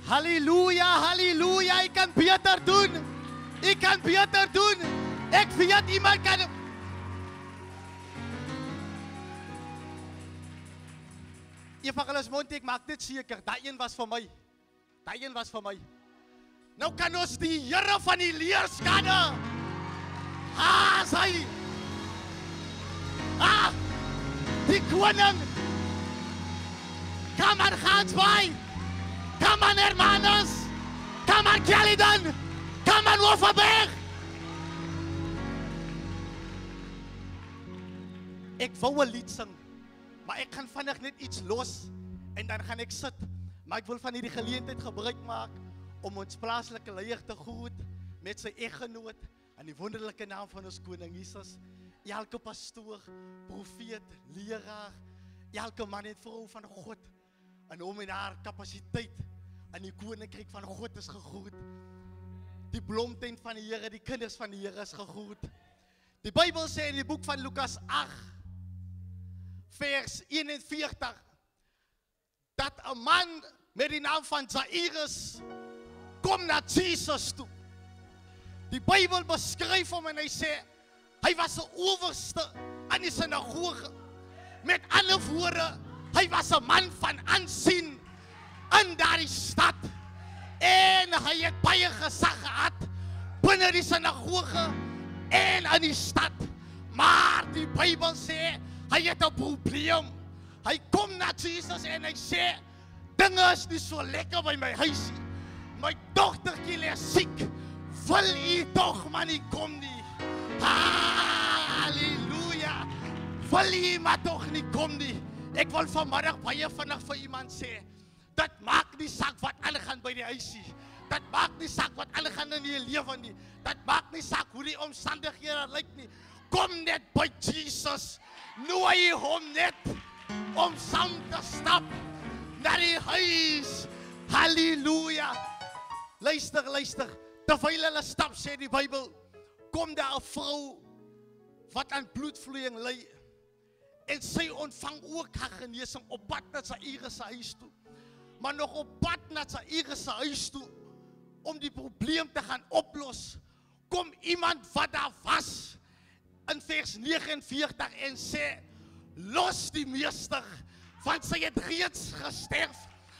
Halleluja, halleluja, ik kan beter doen. Ik kan beter doen. Ik weet iemand kan... Evangelist Monty, ik maak dit zeker. Dat een was voor mij. Dat een was voor mij. Nou kan ons die Here van die leerskade. Sy. Die koning. Come on, Gans by. Come on, hermanos. Come on, Caledon. Come on, Wolferberg. Ik wou 'n lied sing, maar ek gaan vinnig net iets los en dan gaan ek sit. Maar ek wil van hierdie geleentheid gebruik maak om ons plaaslike leier te groet met sy eggenoot in die wonderlike naam van ons koning Jesus. Elke pastoor, profeet, leraar, elke man en vrou van God en hom en haar kapasiteit in die koninkryk van God is gegroet. Die blomtuin van die Here, die kinders van die Here is gegroet. Die Bybel sê in die boek van Lukas 8 vers 41 dat 'n man met die naam van Jairus kom na Jesus toe. Die Bybel beskryf hom en hy sê hy was 'n owerste in die sinagoge. Met ander woorde, hy was 'n man van aansien in daardie stad. En hy het baie gesag gehad binne die sinagoge en in die stad. Maar die Bybel sê hy het 'n probleem. Hy kom na Jesus en hy sê dinge is nie so lekker by my huis nie. My dogtertjie lê siek. Wil u tog maar nie kom nie. Halleluja. Wil u maar tog nie kom nie. Ek wil vanmiddag baie vinnig vir iemand sê, dat maak nie saak wat aangaan by die huisie. Dat maak nie saak wat aangaan in die lewe nie. Dat maak nie saak hoe die omstandighede lyk nie. Kom net by Jesus. Nooi hom net om saam te stap na die huis. Halleluja. Luister, luister. Terwyl hulle stap, sê die Bybel, kom daar 'n vrou wat aan bloedvloeiing ly. En sy ontvang ook haar genesing op pad na Jairus se huis toe. Maar nog op pad na Jairus se huis toe, om die probleem te gaan oplos, kom iemand wat daar was, in vers 49 en sê, los die meester, want sy het reeds gesterf.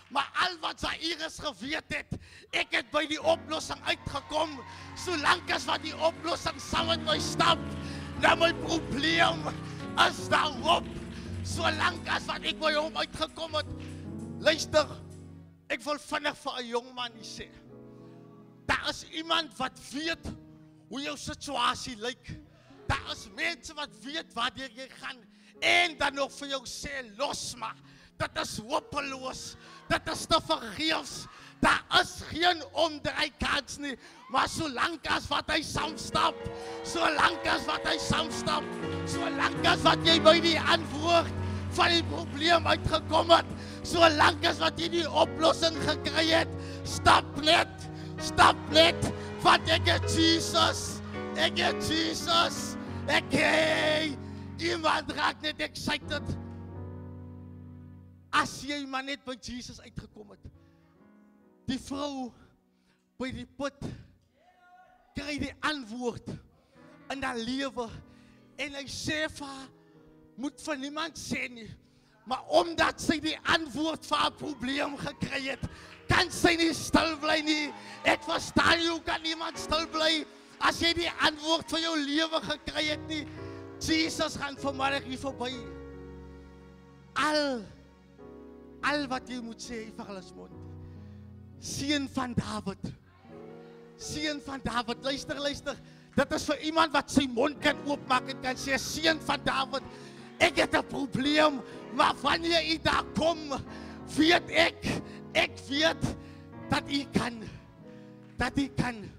Maar al wat Jairus geweet het, ek het by die oplossing uitgekom, solank as wat die oplossing saam met my stap, na my probleem is daarop, solank as wat ek by hom uitgekom het. Luister, ek wil vinnig vir 'n jong man hier sê, daar is iemand wat weet hoe jou situasie lyk. Daar is mense wat weet waartoe jy gaan en dan nog vir jou sê, los maar. Dit is hopeloos. Dit is te vergeefs. Daar is geen omdraaikans nie. Maar solank as wat hy saamstap, solank as wat hy saamstap, solank as wat jy by die antwoord van die probleem uitgekom het, solank as wat jy die oplossing gekry het, stap net, want ek het Jesus, iemand raak net excited, as jy maar net by Jesus uitgekom het. Die vrou by die put kry die antwoord in haar lewe en hy sê vir haar, moet vir niemand sê nie, maar omdat sy die antwoord vir haar probleem gekry het, kan sy nie stil bly nie. Ek verstaan jy, kan niemand stil bly as jy die antwoord vir jou lewe gekry het nie. Jesus gaan vanmiddag hier verby. Al wat jy moet sê, Evangelist Monty, seun van Dawid, luister, dit is vir iemand wat sy mond kan oopmaak en kan sê, seun van Dawid, ek het 'n probleem, maar wanneer jy daar kom, weet ek weet dat jy kan,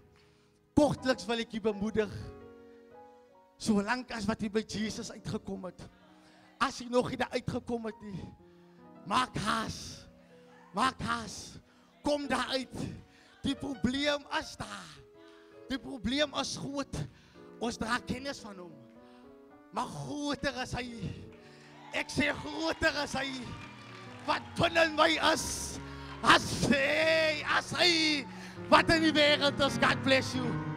kortliks wil ek jy bemoedig, solank as wat jy by Jesus uitgekom het, as jy nog nie daar uitgekom het nie, maak haas, kom daar uit, die probleem is daar, die probleem is groot, ons dra kennis van hom, maar groter is hy, ek sê groter is hy, wat binne my is, as as hy wat in die wêreld is. God bless you.